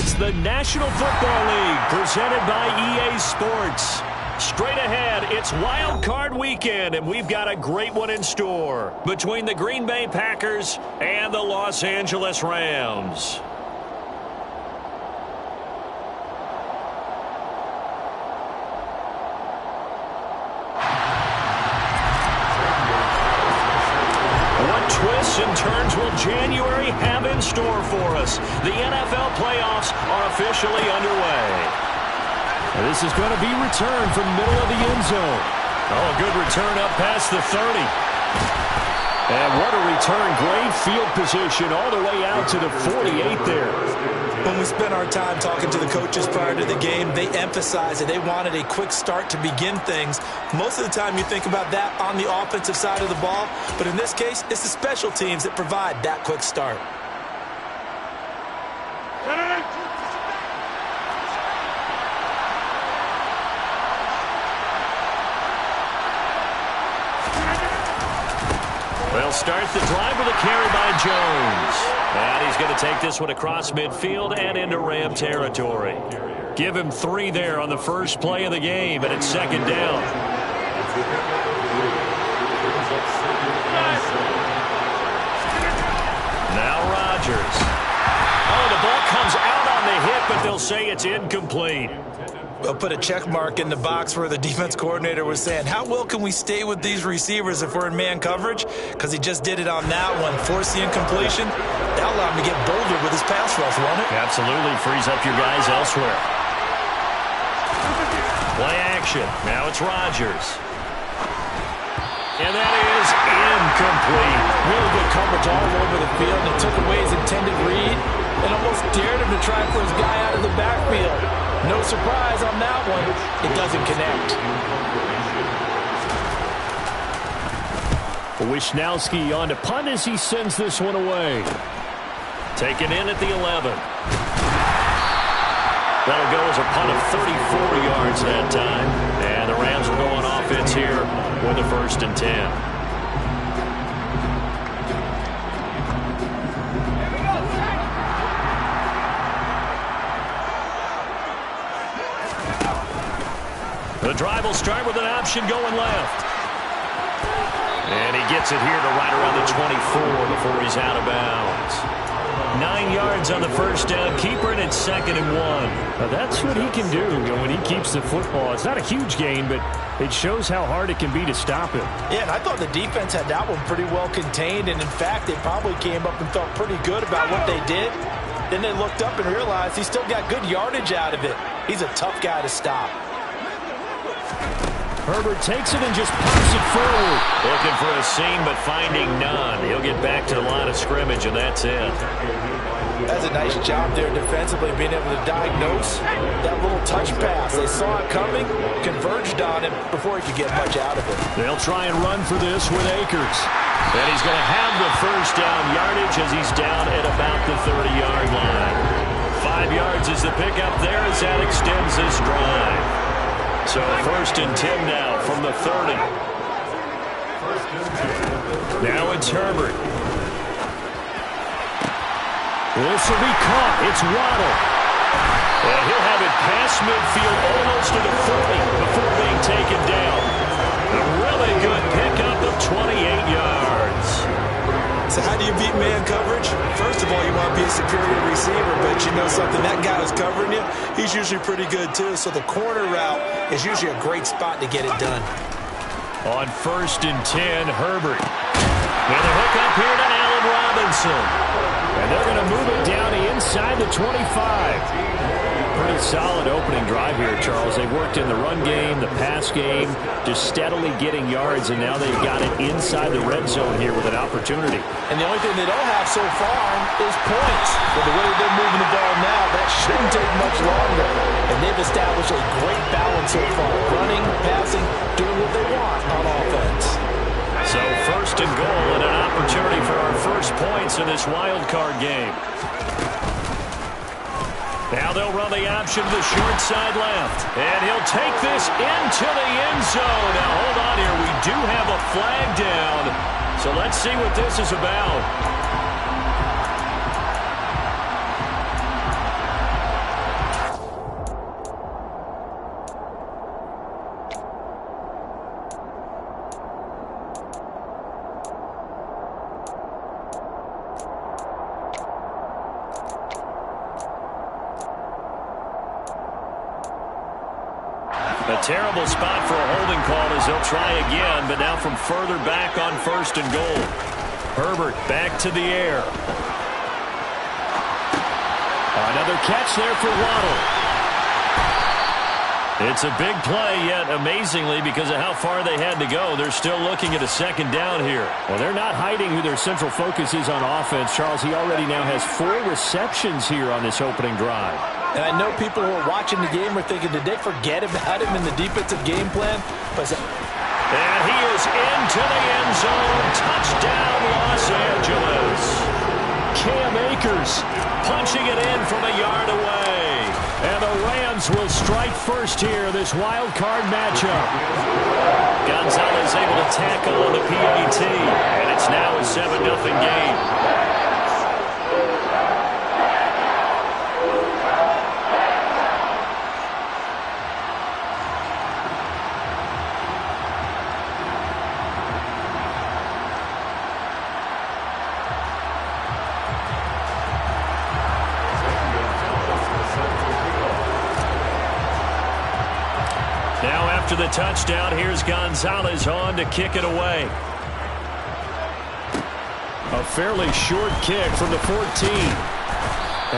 It's the National Football League presented by EA Sports. Straight ahead, it's Wild Card Weekend, and we've got a great one in store between the Green Bay Packers and the Los Angeles Rams. Twists and turns will January have in store for us? The NFL playoffs are officially underway. And this is going to be returned from middle of the end zone. Oh, a good return up past the 30. And what a return. Great field position all the way out to the 48 there. When we spent our time talking to the coaches prior to the game, they emphasized that they wanted a quick start to begin things. Most of the time you think about that on the offensive side of the ball, but in this case, it's the special teams that provide that quick start. They'll start the drive with a carry by Jones. And he's going to take this one across midfield and into Ram territory. Give him 3 there on the first play of the game, and it's second down. Now Rodgers. Oh, the ball comes out on the hit, but they'll say it's incomplete. They'll put a check mark in the box where the defense coordinator was saying, how well can we stay with these receivers if we're in man coverage? Because he just did it on that one. Force the incompletion. That allowed him to get bolder with his pass rush, won't it? Absolutely. Frees up your guys elsewhere. Play action. Now it's Rodgers. And that is incomplete. Really good coverage all over the field. He took away his intended read and almost dared him to try for his guy out of the backfield. No surprise on that one. It doesn't connect. Wishnowski on to punt as he sends this one away. Taken in at the 11. That'll go as a punt of 34 yards that time. And the Rams will go on offense here with a 1st and 10. The drive will start with an option going left. And he gets it here to right around the 24 before he's out of bounds. 9 yards on the first down. Keeper, and it's 2nd and 1. Now that's what he can do when he keeps the football. It's not a huge gain, but it shows how hard it can be to stop him. Yeah, and I thought the defense had that one pretty well contained. And, in fact, they probably came up and felt pretty good about what they did. Then they looked up and realized he still got good yardage out of it. He's a tough guy to stop. Herbert takes it and just pops it forward. Looking for a seam, but finding none. He'll get back to the line of scrimmage, and that's it. That's a nice job there defensively, being able to diagnose that little touch pass. They saw it coming, converged on him before he could get much out of it. They'll try and run for this with Akers. And he's going to have the first down yardage as he's down at about the 30-yard line. 5 yards is the pickup there as that extends this drive. So 1st and 10 now from the 30. Now it's Herbert. This will be caught. It's Waddle. And he'll have it past midfield almost to the 40 before being taken down. A really good pickup of 28 yards. So how do you beat man coverage? First of all, you want to be a superior receiver, but you know something, that guy who's covering you, he's usually pretty good too. So the corner route is usually a great spot to get it done. On 1st and 10, Herbert. And the hook up here to Allen Robinson. And they're going to move it down inside the 25. Pretty solid opening drive here, Charles. They've worked in the run game, the pass game, just steadily getting yards, and now they've got it inside the red zone here with an opportunity. And the only thing they don't have so far is points. But the way they're moving the ball now, that shouldn't take much longer. And they've established a great balance so far. Running, passing, doing what they want on offense. So 1st and goal and an opportunity for our first points in this wild card game. Now they'll run the option to the short side left. And he'll take this into the end zone. Now hold on here. We do have a flag down. So let's see what this is about. A terrible spot for a holding call as they'll try again, but now from further back on 1st and goal. Herbert back to the air. Another catch there for Waddle. It's a big play, yet amazingly, because of how far they had to go, they're still looking at a 2nd down here. Well, they're not hiding who their central focus is on offense. Charles, he already now has 4 receptions here on this opening drive. And I know people who are watching the game are thinking, did they forget about him in the defensive game plan? And he is into the end zone. Touchdown, Los Angeles. Cam Akers punching it in from a yard away. And the Rams will strike first here, this wild card matchup. Gonzalez able to tackle on the PAT. And it's now a 7-0 game. After the touchdown, here's Gonzalez on to kick it away. A fairly short kick from the 14.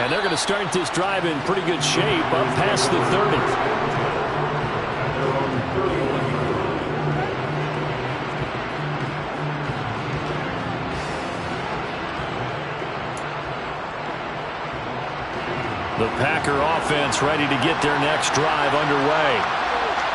And they're going to start this drive in pretty good shape up past the 30. The Packer offense ready to get their next drive underway.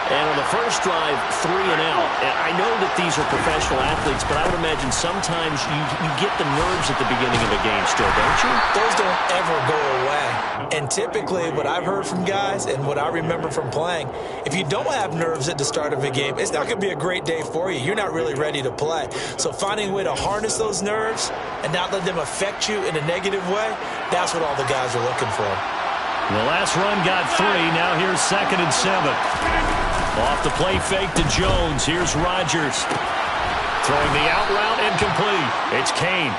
And on the first drive, 3 and out. And I know that these are professional athletes, but I would imagine sometimes you get the nerves at the beginning of a game still, don't you? Those don't ever go away. And typically what I've heard from guys and what I remember from playing, if you don't have nerves at the start of a game, it's not going to be a great day for you. You're not really ready to play. So finding a way to harness those nerves and not let them affect you in a negative way, that's what all the guys are looking for. The last run got 3. Now here's 2nd and 7. Off the play fake to Jones. Here's Rodgers. Throwing the out route incomplete. It's Kane.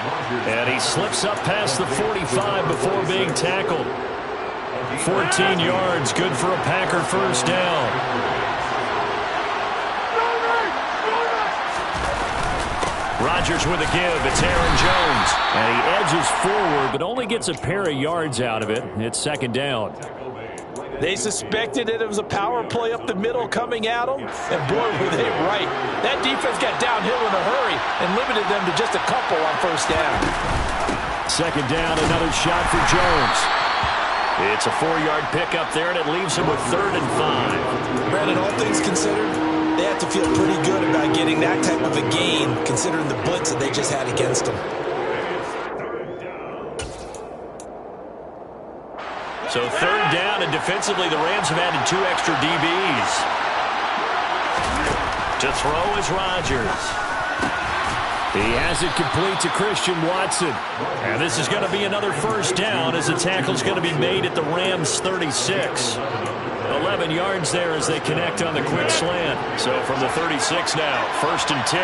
And he slips up past the 45 before being tackled. 14 yards. Good for a Packer first down. Rodgers with a give. It's Aaron Jones. And he edges forward, but only gets a pair of yards out of it. It's 2nd down. They suspected that it was a power play up the middle coming at them, and boy, were they right. That defense got downhill in a hurry and limited them to just a couple on 1st down. 2nd down, another shot for Jones. It's a 4-yard pickup there, and it leaves him with 3rd and 5. Brandon, all things considered, they have to feel pretty good about getting that type of a gain, considering the blitz that they just had against them. So 3rd down, and defensively, the Rams have added 2 extra DBs. To throw is Rodgers. He has it complete to Christian Watson. And this is going to be another 1st down as the tackle's going to be made at the Rams' 36. 11 yards there as they connect on the quick slant. So from the 36 now, 1st and 10.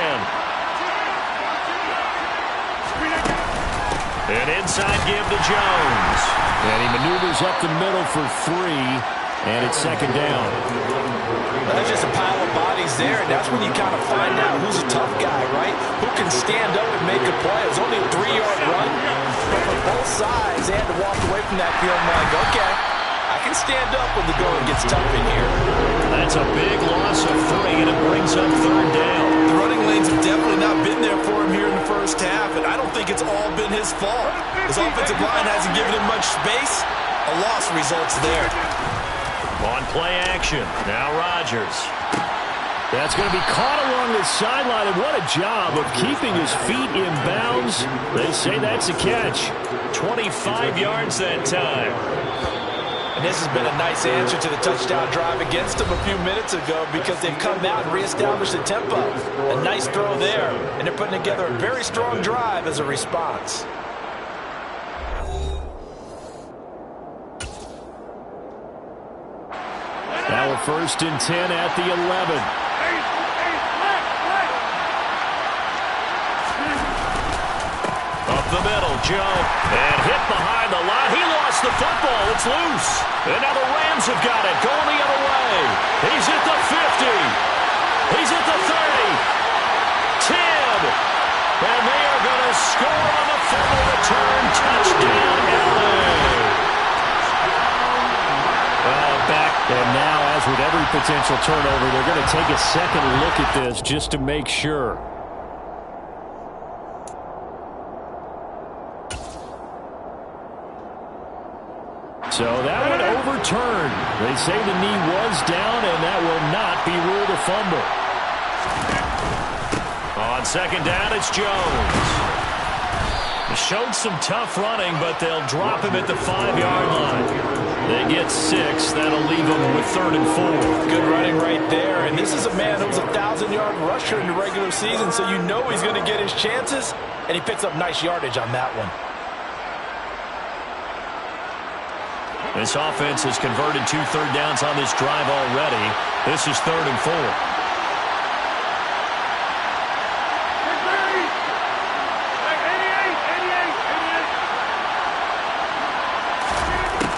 An inside give to Jones. And he maneuvers up the middle for 3, and it's 2nd down. That's just a pile of bodies there, and that's when you kind of find out who's a tough guy, right? Who can stand up and make a play. It was only a 3-yard run, but for both sides, they had to walk away from that field like, okay, I can stand up when the going gets tough in here. That's a big loss of 3, and it brings up 3rd down. The running lanes have definitely not been there for him here in the first half, and I don't think it's all been his fault. His offensive line hasn't given him much space. A loss results there. On play action, now Rodgers. That's going to be caught along the sideline, and what a job of keeping his feet in bounds. They say that's a catch. 25 yards that time. And this has been a nice answer to the touchdown drive against them a few minutes ago because they've come out and reestablished the tempo. A nice throw there, and they're putting together a very strong drive as a response. Now a 1st and 10 at the 11. Up the middle. Joe. And hit behind the line. He lost the football. It's loose. And now the Rams have got it. Going the other way. He's at the 50. He's at the 30. 10. And they are going to score on the fumble return. Touchdown, LA. Back. And now, as with every potential turnover, they're going to take a second look at this just to make sure. So that one overturned. They say the knee was down, and that will not be ruled a fumble. On second down, it's Jones. He showed some tough running, but they'll drop him at the 5-yard line. They get 6. That'll leave them with 3rd and 4. Good running right there. And this is a man who was a 1,000-yard rusher in the regular season, so you know he's going to get his chances. And he picks up nice yardage on that one. This offense has converted 2 third downs on this drive already. This is 3rd and 4.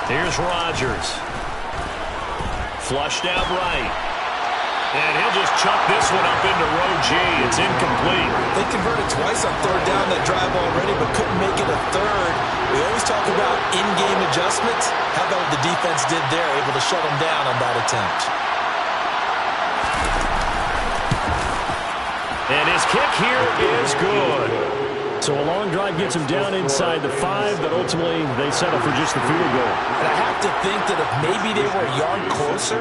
Here's Rodgers. Flushed out right. And he'll just chuck this one up into row G. It's incomplete. They converted twice on 3rd down that drive already, but couldn't make it a 3rd. We always talk about in-game adjustments. How about what the defense did there, able to shut them down on that attempt. And his kick here is good. So a long drive gets him down inside the 5, but ultimately they settle for just the field goal. And I have to think that if maybe they were a yard closer,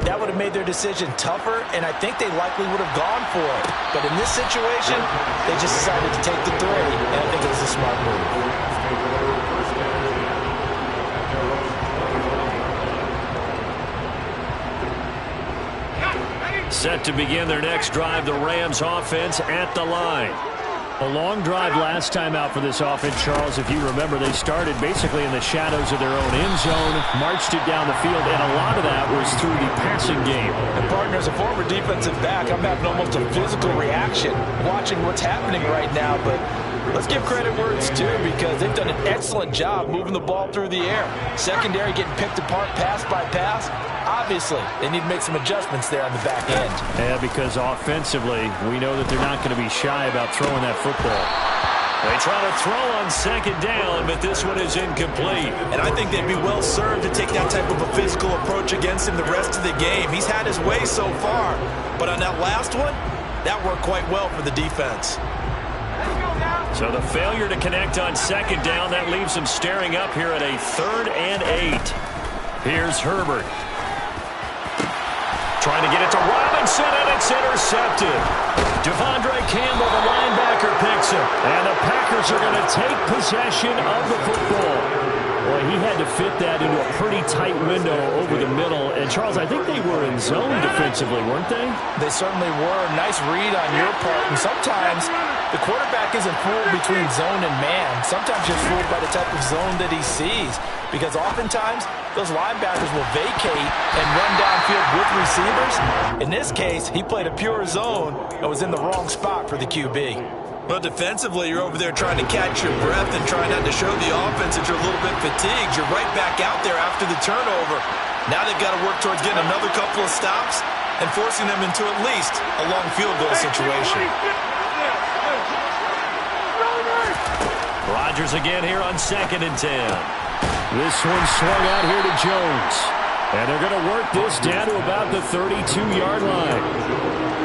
that would have made their decision tougher, and I think they likely would have gone for it. But in this situation, they just decided to take the 3, and I think it was a smart move. Set to begin their next drive, the Rams offense at the line. A long drive last time out for this offense, Charles. If you remember, they started basically in the shadows of their own end zone, marched it down the field, and a lot of that was through the passing game. And partner, as a former defensive back, I'm having almost a physical reaction watching what's happening right now. But let's give credit where it's due, because they've done an excellent job moving the ball through the air. Secondary getting picked apart pass by pass. Obviously, they need to make some adjustments there on the back end. Yeah, because offensively, we know that they're not going to be shy about throwing that football. They try to throw on second down, but this one is incomplete. And I think they'd be well served to take that type of a physical approach against him the rest of the game. He's had his way so far, but on that last one, that worked quite well for the defense. So the failure to connect on second down, that leaves them staring up here at a 3rd and 8. Here's Herbert. Trying to get it to Robinson, and it's intercepted. Devondre Campbell, the linebacker, picks it. And the Packers are going to take possession of the football. Boy, he had to fit that into a pretty tight window over the middle. And, Charles, I think they were in zone defensively, weren't they? They certainly were. Nice read on your part. And sometimes the quarterback isn't fooled between zone and man. Sometimes you're fooled by the type of zone that he sees, because oftentimes those linebackers will vacate and run downfield with receivers. In this case, he played a pure zone and was in the wrong spot for the QB. Well, defensively, you're over there trying to catch your breath and trying not to show the offense that you're a little bit fatigued. You're right back out there after the turnover. Now they've got to work towards getting another couple of stops and forcing them into at least a long field goal situation. Rodgers again here on 2nd and 10. This one swung out here to Jones. And they're going to work this down to about the 32-yard line.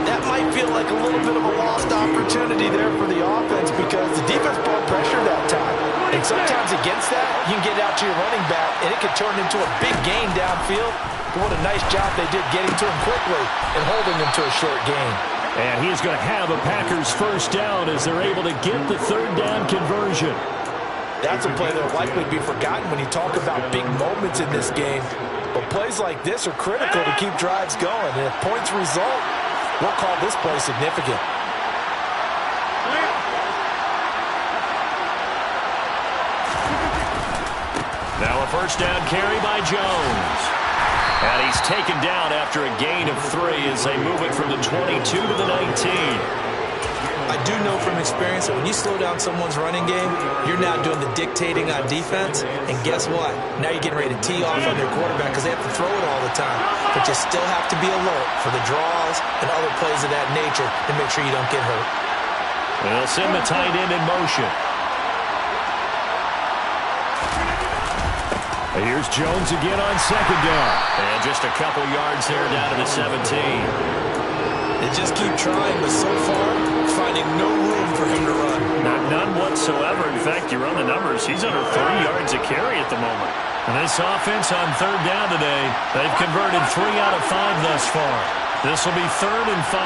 That might feel like a little bit of a lost opportunity there for the offense, because the defense brought pressure that time. And sometimes against that, you can get out to your running back, and it can turn into a big gain downfield. But what a nice job they did getting to him quickly and holding him to a short gain. And he's going to have a Packers first down as they're able to get the 3rd down conversion. That's a play that will likely be forgotten when you talk about big moments in this game. But plays like this are critical to keep drives going. And if points result, we'll call this play significant. Now a first down carry by Jones. And he's taken down after a gain of 3 as they move it from the 22 to the 19. I do know from experience that when you slow down someone's running game, you're now doing the dictating on defense. And guess what? Now you're getting ready to tee off on their quarterback because they have to throw it all the time. But you still have to be alert for the draws and other plays of that nature to make sure you don't get hurt. They'll send the tight end in motion. Here's Jones again on second down. And just a couple yards there down to the 17. They just keep trying, but so far, finding no room for him to run. None whatsoever. In fact, you run the numbers. He's under 3 yards a carry at the moment. And this offense on third down today, they've converted 3 out of 5 thus far. This will be 3rd and 5.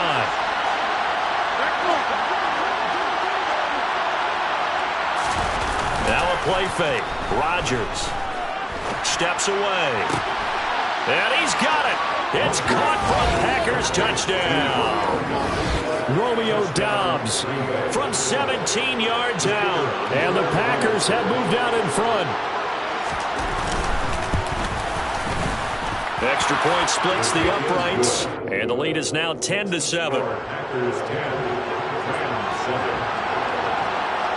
Now a play fake. Rodgers steps away. And he's got it. It's caught from Packers touchdown. Romeo Doubs From 17 yards out. and the Packers have moved out in front. Extra point splits the uprights. And the lead is now 10-7.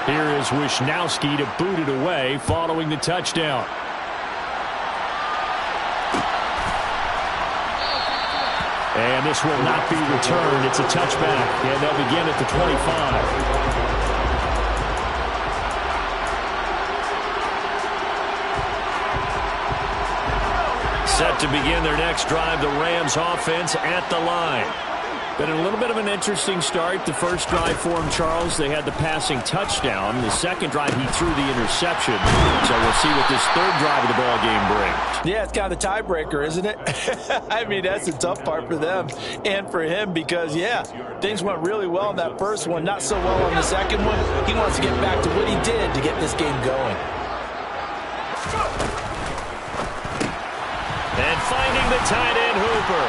Here is Wisnowski to boot it away following the touchdown. And this will not be returned. It's a touchback, and they'll begin at the 25. Set to begin their next drive, the Rams offense at the line. Been a little bit of an interesting start. The first drive for him, Charles, they had the passing touchdown. The second drive, he threw the interception. So we'll see what this third drive of the ball game brings. Yeah, it's kind of the tiebreaker, isn't it? I mean, that's the tough part for them and for him because, yeah, things went really well in that first one, not so well on the second one. He wants to get back to what he did to get this game going. And finding the tight end Hooper.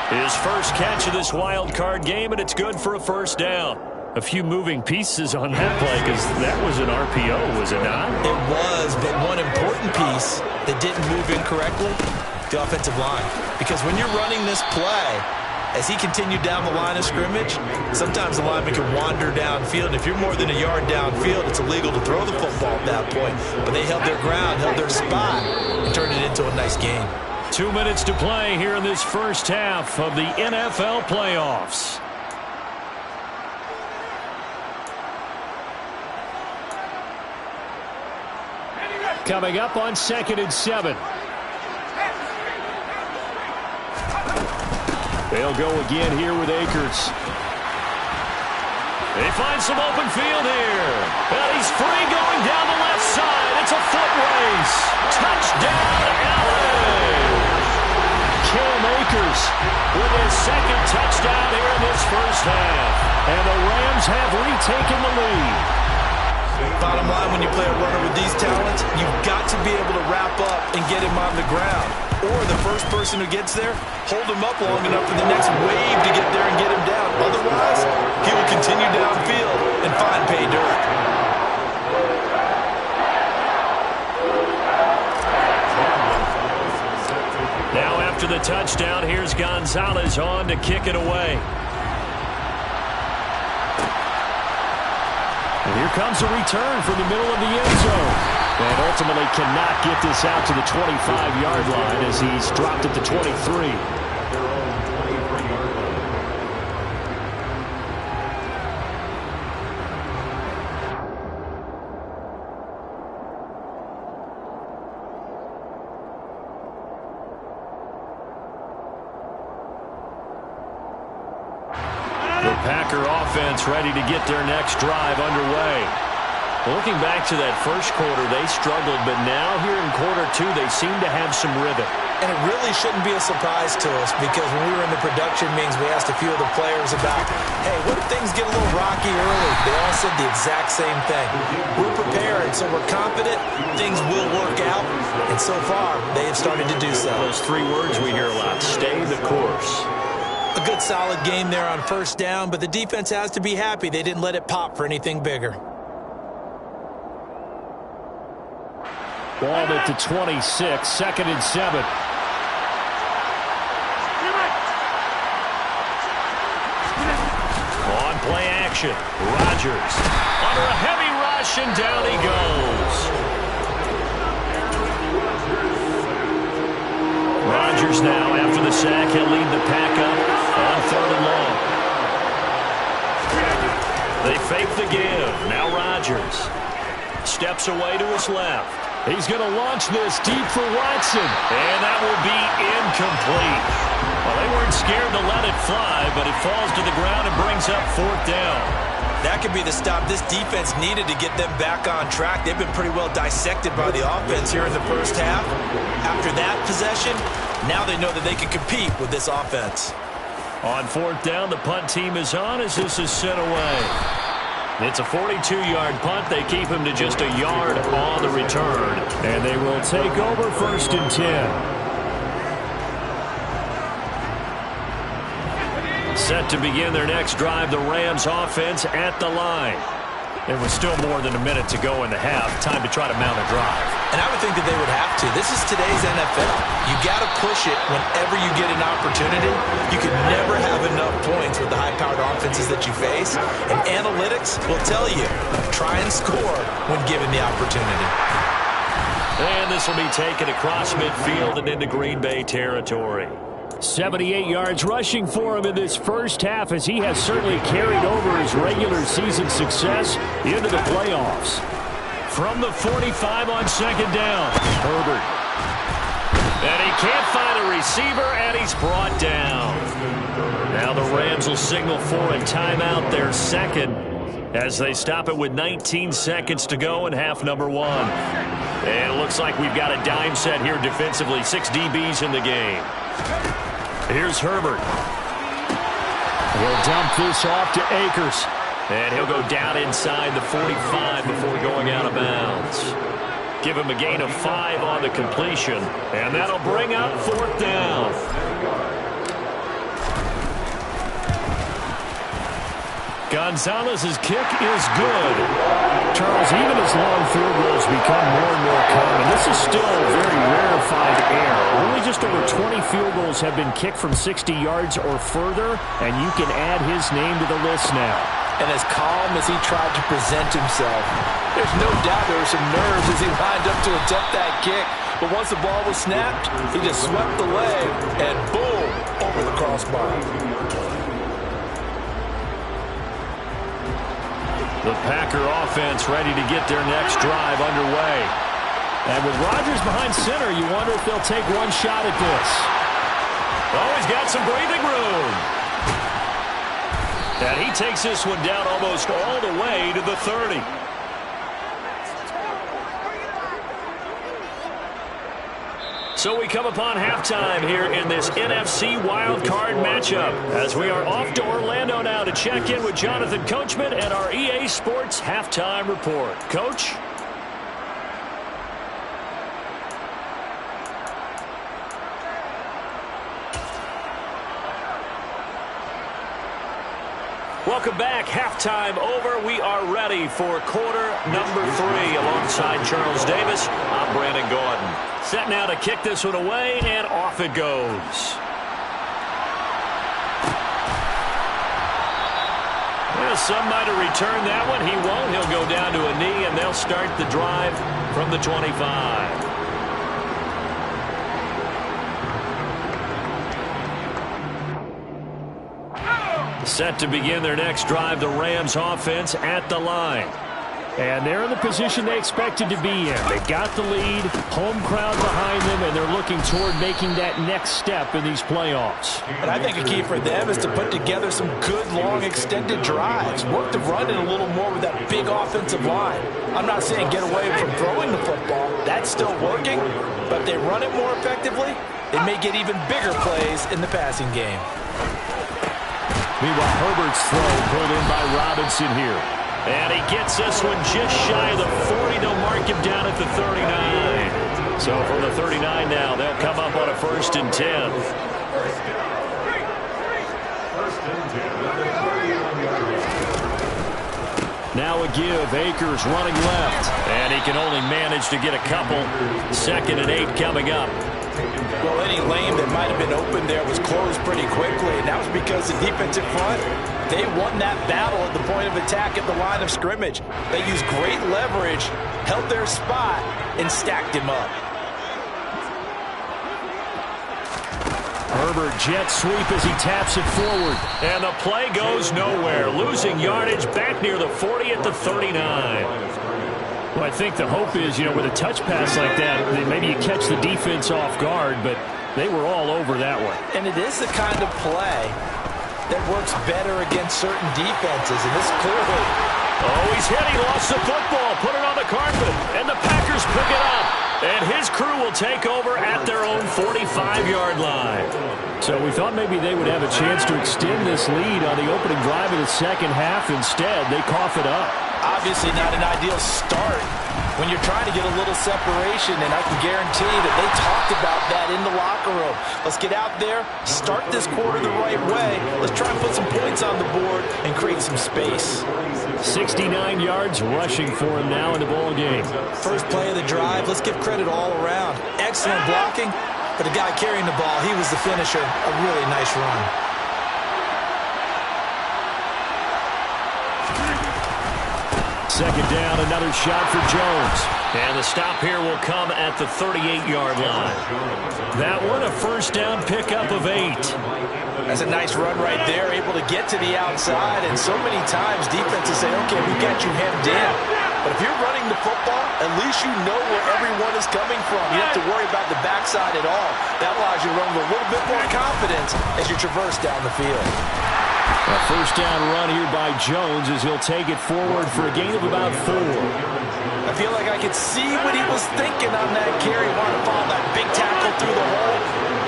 His first catch of this wild card game, and it's good for a first down. A few moving pieces on that play because that was an RPO, was it not? It was, but one important piece that didn't move incorrectly, the offensive line. Because when you're running this play, as he continued down the line of scrimmage, sometimes the lineman can wander downfield. If you're more than a yard downfield, it's illegal to throw the football at that point. But they held their ground, held their spot, and turned it into a nice game. 2 minutes to play here in this first half of the NFL playoffs. Coming up on 2nd and 7. They'll go again here with Akers. They find some open field here. And he's free going down the left side. It's a foot race. Touchdown, LA. Cam Akers With his second touchdown here in this first half. and the Rams have retaken the lead. Bottom line, when you play a runner with these talents, you've got to be able to wrap up and get him on the ground. Or the first person who gets there, hold him up long enough for the next wave to get there and get him down. Otherwise, he will continue downfield and find pay dirt. Now after the touchdown, here's Gonzalez on to kick it away. And here comes a return from the middle of the end zone. And ultimately cannot get this out to the 25-yard line as he's dropped at the 23. The Packer offense ready to get their next drive underway. Looking back to that first quarter, they struggled, but now here in quarter two, they seem to have some rhythm. And it really shouldn't be a surprise to us because when we were in the production meetings, we asked a few of the players about, hey, what if things get a little rocky early? They all said the exact same thing. We're prepared, so we're confident things will work out. And so far, they have started to do so. Those three words we hear a lot: stay the course. A good solid game there on first down, but the defense has to be happy they didn't let it pop for anything bigger. Ball at the 26, 2nd and 7. action. Rodgers under a heavy rush, and down he goes. Rodgers now, after the sack, he'll lead the pack up on 3rd and long. They fake the give. Now Rodgers steps away to his left. He's going to launch this deep for Watson, and that will be incomplete. Well, they weren't scared to let it fly, but it falls to the ground and brings up 4th down. That could be the stop this defense needed to get them back on track. They've been pretty well dissected by the offense here in the first half. After that possession, now they know that they can compete with this offense. On 4th down, the punt team is on as this is sent away. It's a 42-yard punt. They keep him to just a yard on the return. And they will take over 1st and 10. Set to begin their next drive, the Rams offense at the line. There was still more than a minute to go in the half. Time to try to mount a drive. And I would think that they would have to. This is today's NFL. You got to push it whenever you get an opportunity. You can never have enough points with the high-powered offenses that you face. And analytics will tell you, try and score when given the opportunity. And this will be taken across midfield and into Green Bay territory. 78 yards rushing for him in this first half, as he has certainly carried over his regular season success into the playoffs. From the 45 on 2nd down, Herbert. And he can't find a receiver, and he's brought down. Now the Rams will signal for a timeout, their second, as they stop it with 19 seconds to go in half number 1. And it looks like we've got a dime set here defensively. 6 DBs in the game. Here's Herbert. He'll dump this off to Akers. And he'll go down inside the 45 before going out of bounds. Give him a gain of 5 on the completion. And that'll bring up 4th down. Gonzalez's kick is good. Charles, even as long field goals become more and more common, this is still a very rarefied air. Only just over 20 field goals have been kicked from 60 yards or further, and you can add his name to the list now. And as calm as he tried to present himself, there's no doubt there were some nerves as he lined up to attempt that kick. But once the ball was snapped, he just swept the leg, and boom, over the crossbar. The Packer offense ready to get their next drive underway. And with Rodgers behind center, you wonder if they'll take one shot at this. Oh, he's got some breathing room. And he takes this one down almost all the way to the 30. So we come upon halftime here in this NFC wildcard matchup as we are off to Orlando now to check in with Jonathan Coachman and our EA Sports Halftime Report. Coach? Welcome back. Halftime over. We are ready for quarter number 3 alongside Charles Davis. I'm Brandon Gordon. Set now to kick this one away, and off it goes. Well, some might have returned that one. He won't. He'll go down to a knee, and they'll start the drive from the 25. Set to begin their next drive, the Rams offense at the line. And they're in the position they expected to be in. They've got the lead, home crowd behind them, and they're looking toward making that next step in these playoffs. And I think a key for them is to put together some good, long, extended drives. Work the run in a little more with that big offensive line. I'm not saying get away from throwing the football. That's still working. But if they run it more effectively, they may get even bigger plays in the passing game. Meanwhile, Herbert's throw pulled in by Robinson here. And he gets this one just shy of the 40. They'll mark him down at the 39. So from the 39 now, they'll come up on a 1st and 10. Now a give. Akers running left. And he can only manage to get a couple. 2nd and 8 coming up. Well, any lane that might have been open there was closed pretty quickly, and that was because the defensive front They won that battle at the point of attack at the line of scrimmage. They used great leverage, held their spot, and stacked him up. Herbert jet sweep as he taps it forward. And the play goes nowhere. Losing yardage back near the 40 at the 39. Well, I think the hope is, with a touch pass like that, maybe you catch the defense off guard, but they were all over that one. And it is the kind of play that works better against certain defenses, and this clearly... Oh, he's hit. He lost the football. Put it on the carpet. And the Packers pick it up. And his crew will take over at their own 45-yard line. So we thought maybe they would have a chance to extend this lead on the opening drive of the second half. Instead, they cough it up. Obviously not an ideal start when you're trying to get a little separation, and I can guarantee that they talked about that in the locker room. Let's get out there, start this quarter the right way. Let's try and put some points on the board and create some space. 69 yards rushing for him now in the ball game. First play of the drive, let's give credit all around. Excellent blocking, but the guy carrying the ball, he was the finisher. A really nice run. Second down, another shot for Jones. And the stop here will come at the 38-yard line. That one, a first down pickup of 8. That's a nice run right there, able to get to the outside. And so many times defenses say, okay, we got you hemmed in. But if you're running the football, at least you know where everyone is coming from. You don't have to worry about the backside at all. That allows you to run with a little bit more confidence as you traverse down the field. A first down run here by Jones as he'll take it forward for a gain of about 4. I feel like I could see what he was thinking on that carry. Wanted to follow that big tackle through the hole.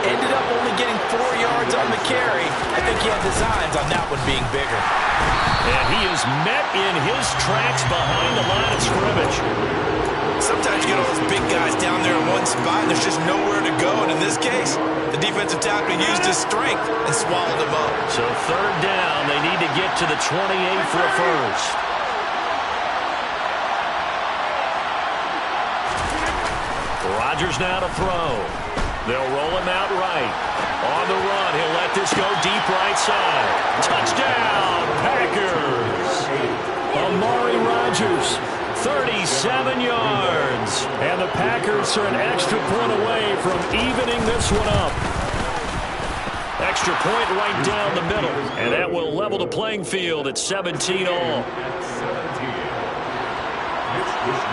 Ended up only getting 4 yards on the carry. I think he had designs on that one being bigger. And he is met in his tracks behind the line of scrimmage. Sometimes you get all those big guys down there in one spot, and there's just nowhere to go. And in this case, the defensive tackle used his strength and swallowed him up. So third down, they need to get to the 28 for a first. Rodgers now to throw. They'll roll him out right. On the run, he'll let this go deep right side. Touchdown, Packers. Amari Rodgers, 37 yards. And the Packers are an extra point away from evening this one up. Extra point right down the middle. And that will level the playing field at 17 all.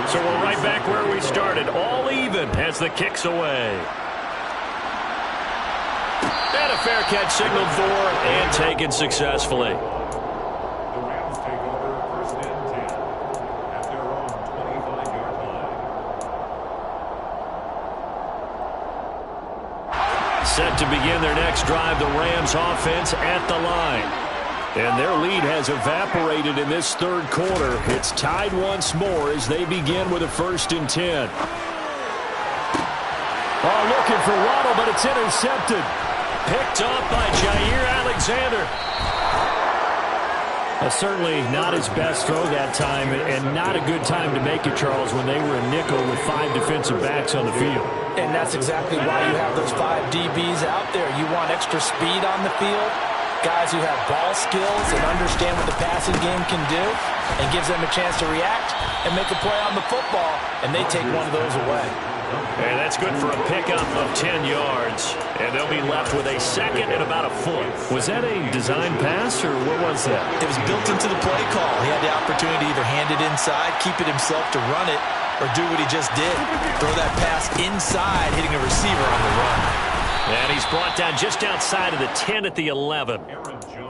So we're right back where we started. All even as the kick's away. And a fair catch signaled for and taken successfully. Set to begin their next drive, the Rams offense at the line. And their lead has evaporated in this third quarter. It's tied once more as they begin with a 1st and 10. Oh, looking for Waddle, but it's intercepted. Picked up by Jair Alexander. Certainly not his best throw that time, and not a good time to make it, Charles, when they were a nickel with 5 defensive backs on the field. And that's exactly why you have those 5 DBs out there. You want extra speed on the field, guys who have ball skills and understand what the passing game can do, and gives them a chance to react and make a play on the football, and they take one of those away. And that's good for a pickup of 10 yards. And they'll be left with a second and about a foot. Was that a design pass, or what was that? It was built into the play call. He had the opportunity to either hand it inside, keep it himself to run it, or do what he just did. Throw that pass inside, hitting a receiver on the run. And he's brought down just outside of the 10 at the 11.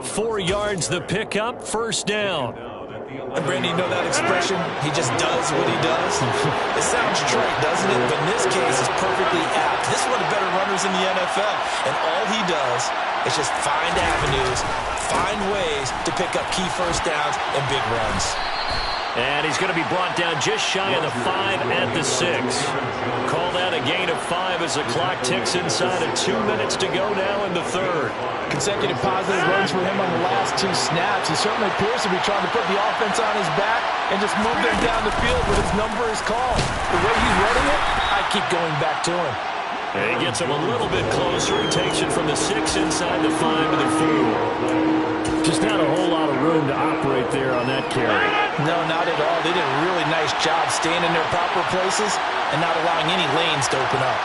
4 yards the pickup, first down. And Brandon, you know that expression? He just does what he does. It sounds trite, doesn't it? But in this case, it's perfectly apt. This is one of the better runners in the NFL. And all he does is just find avenues, find ways to pick up key first downs and big runs. And he's going to be brought down just shy of the 5 at the 6. Call that a gain of 5 as the clock ticks inside of 2 minutes to go now in the third. Consecutive positive runs for him on the last 2 snaps. He certainly appears to be trying to put the offense on his back and just move them down the field when his number is called. The way he's running it, I keep going back to him. And he gets him a little bit closer. He takes it from the 6 inside the 5 to the 4. Just not a whole lot of room to operate there on that carry. No, not at all. They did a really nice job staying in their proper places and not allowing any lanes to open up.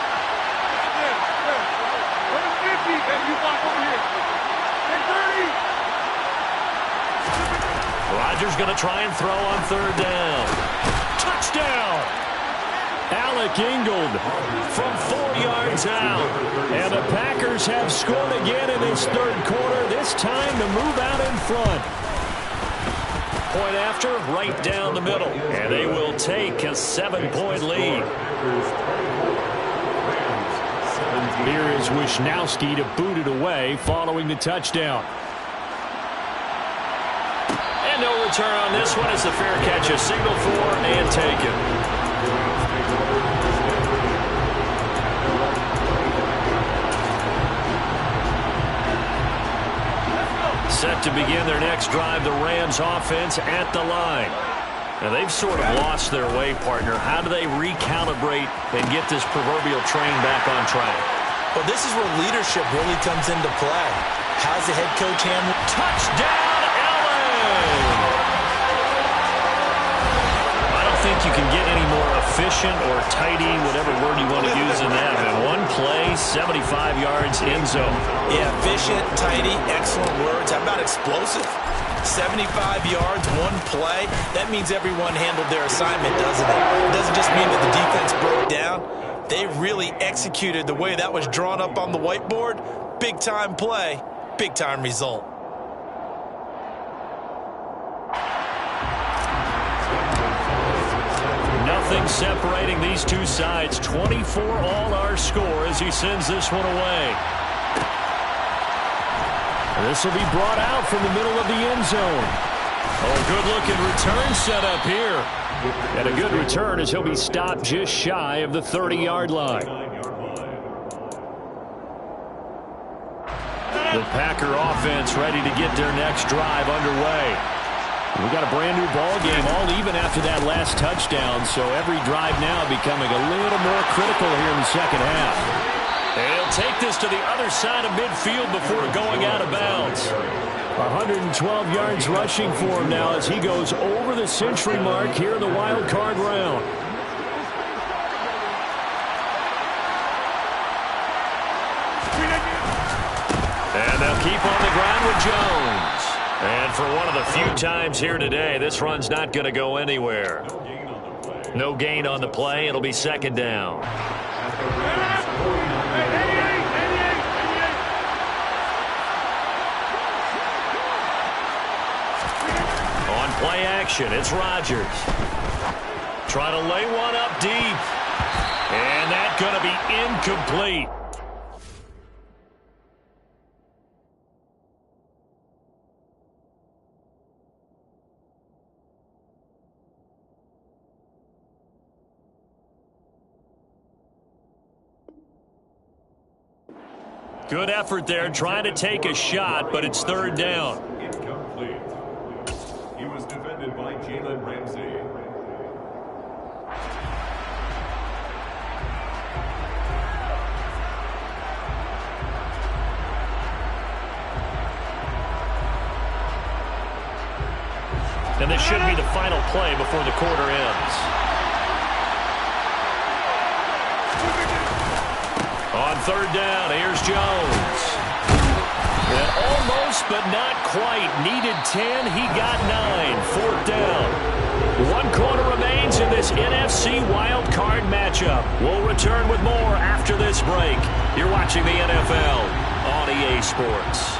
Rodgers going to try and throw on 3rd down. Touchdown! Alec Ingold from 4 yards out. And the Packers have scored again in this 3rd quarter, this time to move out in front. Point after, right down the middle. And they will take a 7-point lead. Here is Wisnowski to boot it away following the touchdown. And no return on this one as the fair catch is signaled for and taken. Set to begin their next drive, the Rams offense at the line. Now they've sort of lost their way, partner. How do they recalibrate and get this proverbial train back on track? Well, this is where leadership really comes into play. How's the head coach handle? Touchdown, LA! I don't think you can get any more efficient or tidy, whatever word you want to use in that. In one play, 75 yards in zone. Yeah, efficient, tidy, excellent words. How about explosive? 75 yards, one play. That means everyone handled their assignment, doesn't it? It doesn't just mean that the defense broke down. They really executed the way that was drawn up on the whiteboard. Big-time play, big-time result. Nothing separating these two sides. 24 all our score as he sends this one away. This will be brought out from the middle of the end zone. Oh, good-looking return set up here. And a good return as he'll be stopped just shy of the 30-yard line. The Packer offense ready to get their next drive underway. We got a brand new ball game, all even after that last touchdown, so every drive now becoming a little more critical here in the second half. And he'll take this to the other side of midfield before going out of bounds. 112 yards rushing for him now as he goes over the century mark here in the wild card round. And they'll keep on the ground with Jones. And for one of the few times here today, this run's not going to go anywhere. No gain on the play. It'll be 2nd down. Play action, it's Rodgers. Trying to lay one up deep. And that's going to be incomplete. Good effort there, trying to take a shot, but it's 3rd down. And this should be the final play before the quarter ends. On 3rd down, here's Jones. And almost, but not quite. Needed 10, he got 9. 4th down. 1 quarter remains in this NFC wild card matchup. We'll return with more after this break. You're watching the NFL on EA Sports.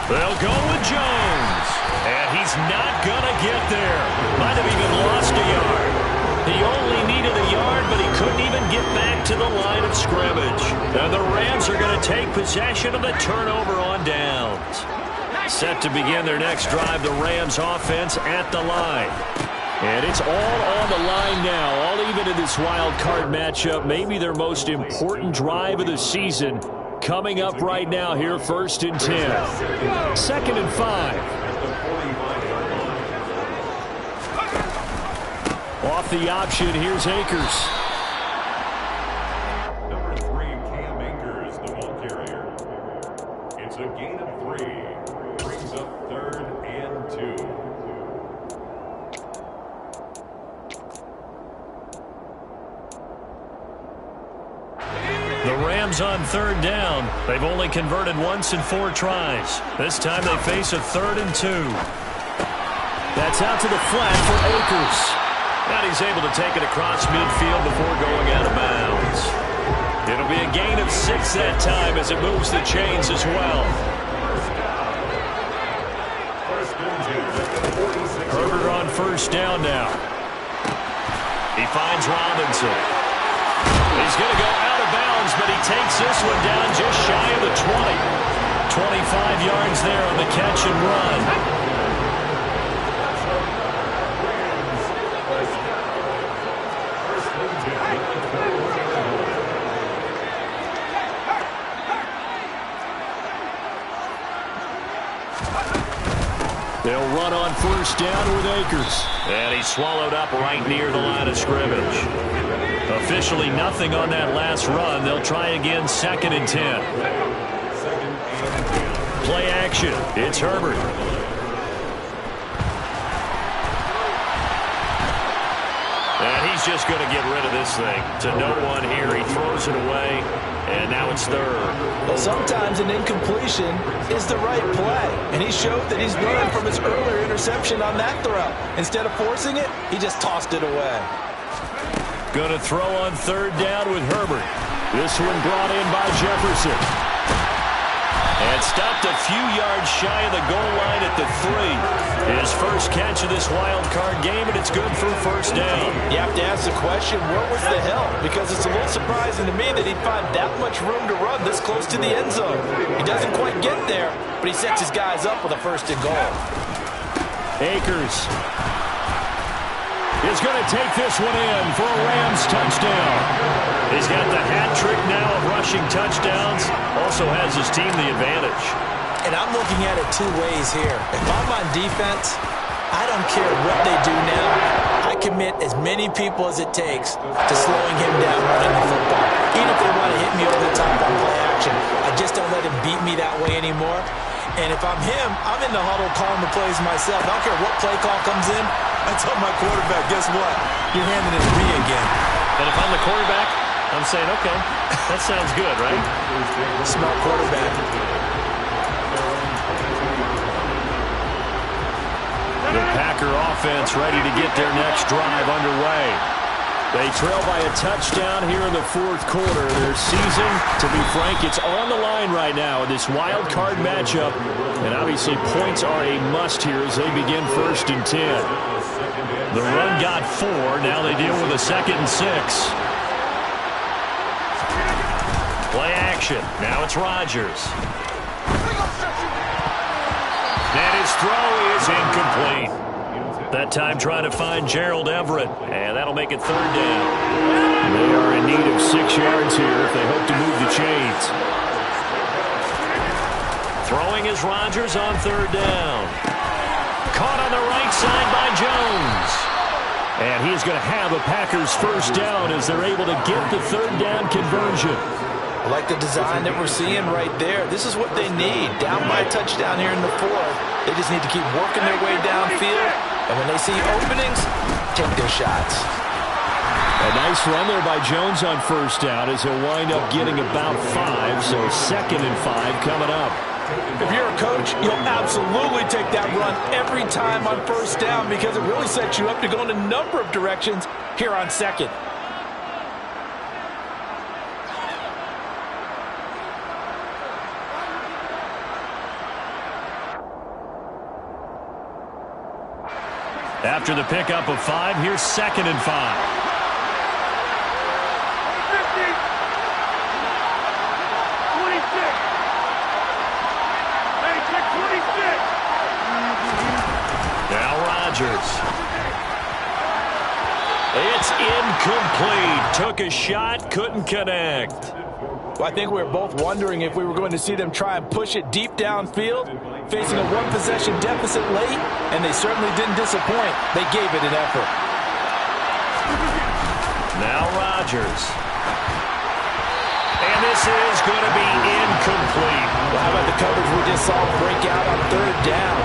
They'll go with Jones. And he's not going to get there. Might have even lost a yard. He only needed a yard, but he couldn't even get back to the line of scrimmage. And the Rams are going to take possession of the turnover on downs. Set to begin their next drive, the Rams offense at the line. And it's all on the line now, all even in this wild card matchup. Maybe their most important drive of the season coming up right now here, 1st and 10. 2nd and 5. Off the option, here's Akers. Number 3, Cam Akers, the ball carrier. It's a gain of 3. Brings up 3rd and 2. The Rams on 3rd down. They've only converted once in 4 tries. This time they face a 3rd and 2. That's out to the flat for Akers. And he's able to take it across midfield before going out of bounds. It'll be a gain of 6 that time as it moves the chains as well. Herbert on 1st down now. He finds Robinson. He's going to go out of bounds, but he takes this one down just shy of the 20. 25 yards there on the catch and run. They'll run on 1st down with Akers. And he's swallowed up right near the line of scrimmage. Officially nothing on that last run. They'll try again, 2nd and 10. Play action. It's Herbert. And he's just going to get rid of this thing. To no one here. He throws it away. And now it's 3rd. Well, sometimes an incompletion is the right play. And he showed that he's learned from his earlier interception on that throw. Instead of forcing it, he just tossed it away. Going to throw on 3rd down with Herbert. This one brought in by Jefferson. And stopped a few yards shy of the goal line at the 3. His first catch of this wild card game, and it's good for 1st down. You have to ask the question, where was the help? Because it's a little surprising to me that he'd find that much room to run this close to the end zone. He doesn't quite get there, but he sets his guys up with a 1st and goal. Akers is going to take this one in for a Rams touchdown. He's got the hat trick now of rushing touchdowns. Also has his team the advantage. And I'm looking at it 2 ways here. If I'm on defense, I don't care what they do now. I commit as many people as it takes to slowing him down running the football. Even if they want to hit me over the top on play action, I just don't let him beat me that way anymore. And if I'm him, I'm in the huddle calling the plays myself. I don't care what play call comes in. I tell my quarterback, guess what? You're handing it to me again. And if I'm the quarterback, I'm saying, okay, that sounds good, right? Smart quarterback. The Packer offense ready to get their next drive underway. They trail by a touchdown here in the 4th quarter. Their season, to be frank, it's on the line right now in this wild card matchup. And obviously points are a must here as they begin 1st and 10. The run got 4. Now they deal with a 2nd and 6. Play action. Now it's Rodgers. And his throw is incomplete. That time trying to find Gerald Everett. And that'll make it 3rd down. They are in need of 6 yards here if they hope to move the chains. Throwing is Rodgers on 3rd down. Caught on the right side by Jones. And he's going to have a Packers 1st down as they're able to get the 3rd down conversion. I like the design that we're seeing right there. This is what they need. Down by a touchdown here in the 4th. They just need to keep working their way downfield. And when they see openings, take their shots. A nice run there by Jones on 1st down as he'll wind up getting about 5. So 2nd and 5 coming up. If you're a coach, you'll absolutely take that run every time on 1st down because it really sets you up to go in a number of directions here on 2nd. After the pickup of 5, here's 2nd and 5. Rodgers. It's incomplete. Took a shot, couldn't connect. Well, I think we were both wondering if we were going to see them try and push it deep downfield, facing a one-possession deficit late, and they certainly didn't disappoint. They gave it an effort. Now Rodgers. And this is going to be incomplete. Well, how about the coverage we just saw break out on third down?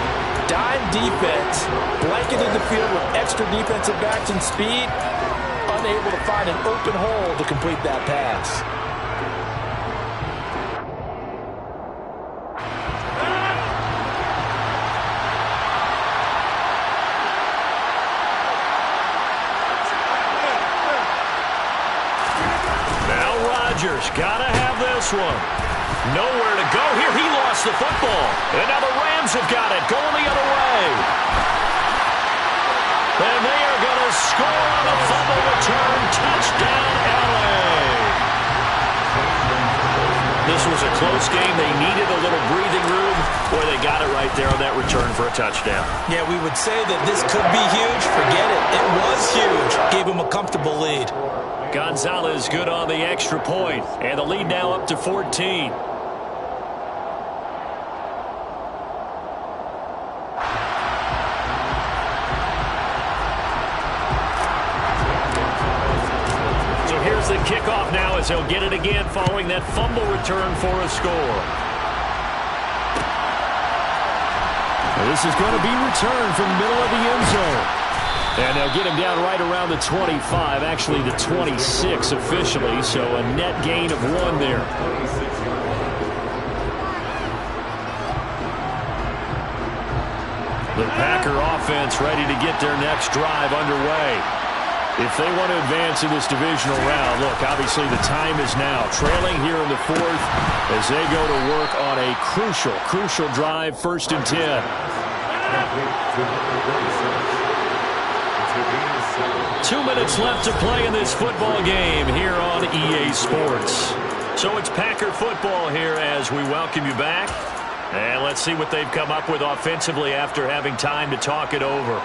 Dime defense, blanketed the field with extra defensive backs and speed, unable to find an open hole to complete that pass. Gotta have this one. Nowhere to go here. He lost the football. And now the Rams have got it. Going the other way. And they are going to score on the fumble return. Touchdown, LA. This was a close game. They needed a little breathing room. Boy, they got it right there on that return for a touchdown. Yeah, we would say that this could be huge. Forget it. It was huge. Gave them a comfortable lead. Gonzalez good on the extra point, and the lead now up to 14. So here's the kickoff now as they'll get it again following that fumble return for a score. This is going to be returned from the middle of the end zone. And they'll get him down right around the 25, actually the 26 officially, so a net gain of 1 there. The Packer offense ready to get their next drive underway. If they want to advance in this divisional round, look, obviously the time is now. Trailing here in the 4th as they go to work on a crucial drive, 1st and 10. 2 minutes left to play in this football game here on EA Sports. So it's Packer football here as we welcome you back. And let's see what they've come up with offensively after having time to talk it over.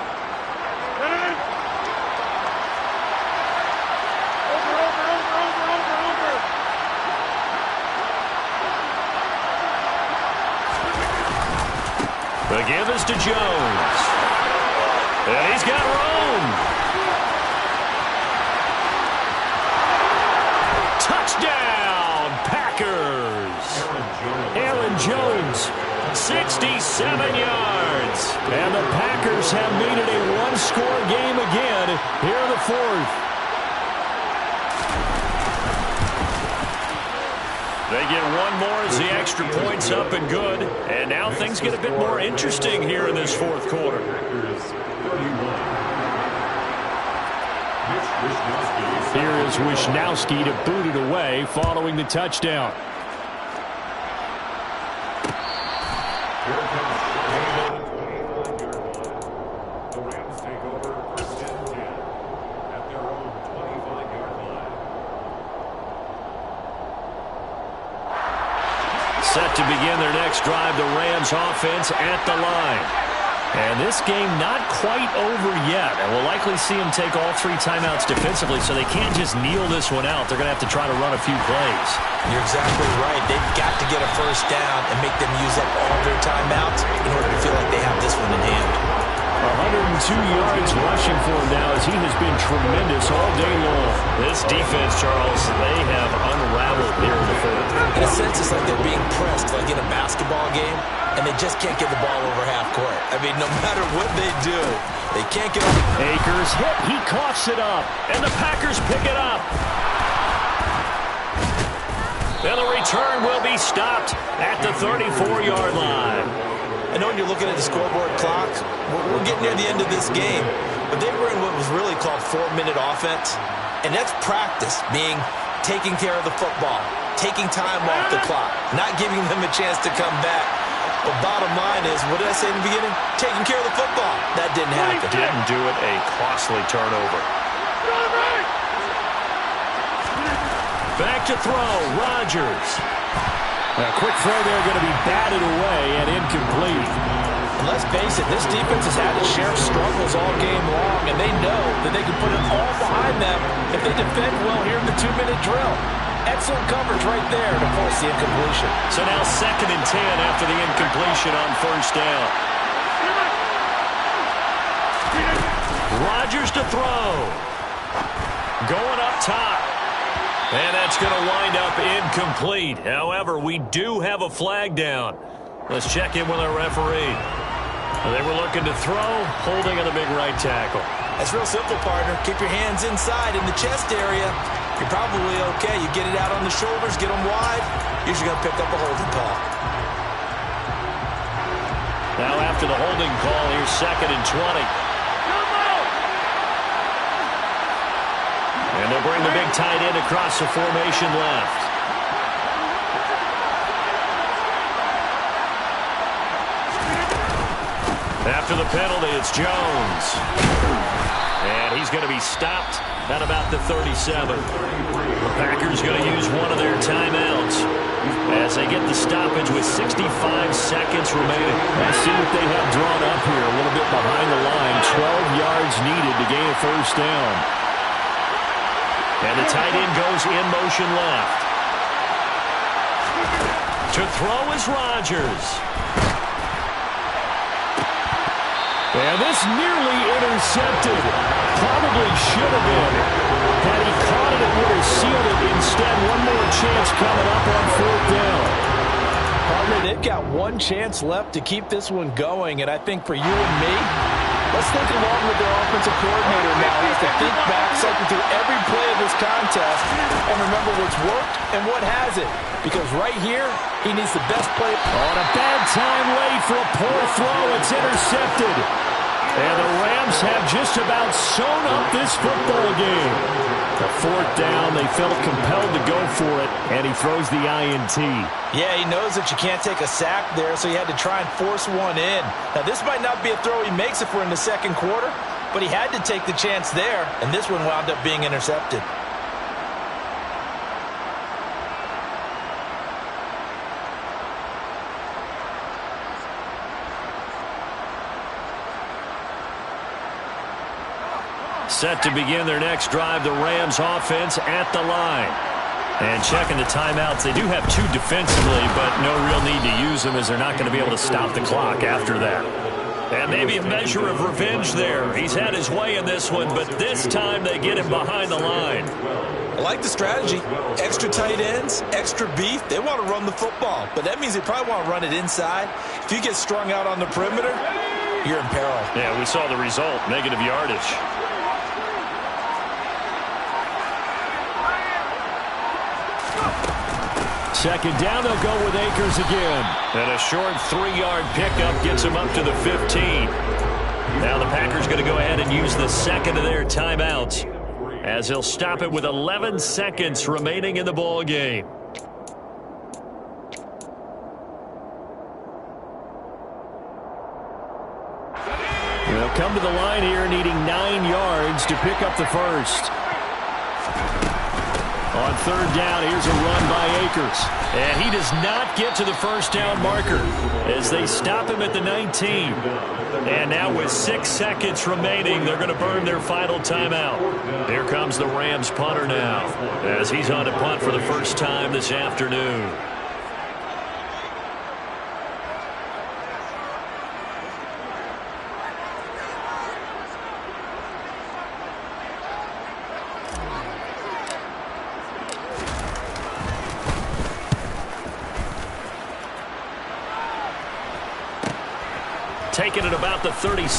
The give is to Jones. And he's got room. Touchdown, Packers. Aaron Jones, 67 yards. And the Packers have made it a one-score game again here in the 4th. They get one more as the extra point's up and good. And now things get a bit more interesting here in this 4th quarter. Here is Wisnowski to boot it away following the touchdown. The Rams take over 1st and 10 at their own 25-yard line. Set to begin their next drive, the Rams offense at the line. And this game not quite over yet. And we'll likely see them take all 3 timeouts defensively, so they can't just kneel this one out. They're going to have to try to run a few plays. You're exactly right. They've got to get a 1st down and make them use up all their timeouts in order to feel like they have this one in hand. 102 yards rushing for him now as he has been tremendous all day long. This defense, Charles, they have unraveled here in the 4th. In a sense, it's like they're being pressed like in a basketball game, and they just can't get the ball over half court. I mean, no matter what they do, they can't get over. Akers hit. He coughs it up, and the Packers pick it up. And the return will be stopped at the 34-yard line. I know when you're looking at the scoreboard clock, we're getting near the end of this game, but they were in what was really called 4-minute offense, and that's practice, being taking care of the football, taking time off the clock, not giving them a chance to come back. But bottom line is, what did I say in the beginning? Taking care of the football. That didn't happen. Didn't do it. A costly turnover. Back to throw. Rodgers. A quick throw there going to be batted away and incomplete. And let's face it, this defense has had its share of struggles all game long, and they know that they can put it all behind them if they defend well here in the 2-minute drill. Excellent coverage right there to force the incompletion. So now 2nd and 10 after the incompletion on 1st down. Rodgers to throw. Going up top. And that's going to wind up incomplete. However, we do have a flag down. Let's check in with our referee. They were looking to throw, holding on the big right tackle. That's real simple, partner. Keep your hands inside in the chest area. You're probably okay. You get it out on the shoulders, get them wide. Usually going to pick up a holding call. Now after the holding call, here's 2nd and 20. And they'll bring the big tight end across the formation left. After the penalty, it's Jones. And he's going to be stopped at about the 37. The Packers going to use one of their timeouts as they get the stoppage with 65 seconds remaining. Let's see what they have drawn up here. A little bit behind the line. 12 yards needed to gain a 1st down. And the tight end goes in motion left. To throw is Rodgers. And this nearly intercepted. Probably should have been. Had he caught it, it would have sealed it. Instead, one more chance coming up on 4th down. Partner, they've got one chance left to keep this one going, and I think for you and me, let's think along with their offensive coordinator now as they think back, cycle through every play of this contest, and remember what's worked and what hasn't. Because right here, he needs the best play. On a bad time late for a poor throw. It's intercepted. And the Rams have just about sewn up this football game. The 4th down, they felt compelled to go for it, and he throws the INT. Yeah, he knows that you can't take a sack there, so he had to try and force one in. Now, this might not be a throw he makes if we're in the 2nd quarter, but he had to take the chance there, and this one wound up being intercepted. Set to begin their next drive, the Rams offense at the line. And checking the timeouts, they do have 2 defensively, but no real need to use them as they're not going to be able to stop the clock after that. And maybe a measure of revenge there. He's had his way in this one, but this time they get him behind the line. I like the strategy. Extra tight ends, extra beef. They want to run the football, but that means they probably want to run it inside. If you get strung out on the perimeter, you're in peril. Yeah, we saw the result, negative yardage. 2nd down, they'll go with Akers again. And a short 3-yard pickup gets him up to the 15. Now the Packers going to go ahead and use the 2nd of their timeouts as he'll stop it with 11 seconds remaining in the ball game. They'll come to the line here needing 9 yards to pick up the 1st. On 3rd down, here's a run by Akers. And he does not get to the 1st down marker as they stop him at the 19. And now with 6 seconds remaining, they're going to burn their final timeout. Here comes the Rams punter now as he's on to punt for the first time this afternoon. Taking it about the 36.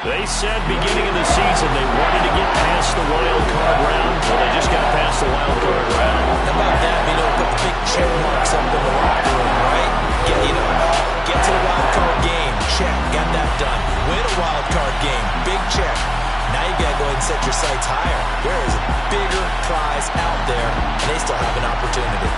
They said beginning of the season they wanted to get past the wild card round, but they just got past the wild card round. How about that? Put the big check marks up in the locker room, right? Get to the wild card game. Check. Got that done. Win a wild card game. Big check. Now you got to go ahead and set your sights higher. There is a bigger prize out there, and they still have an opportunity.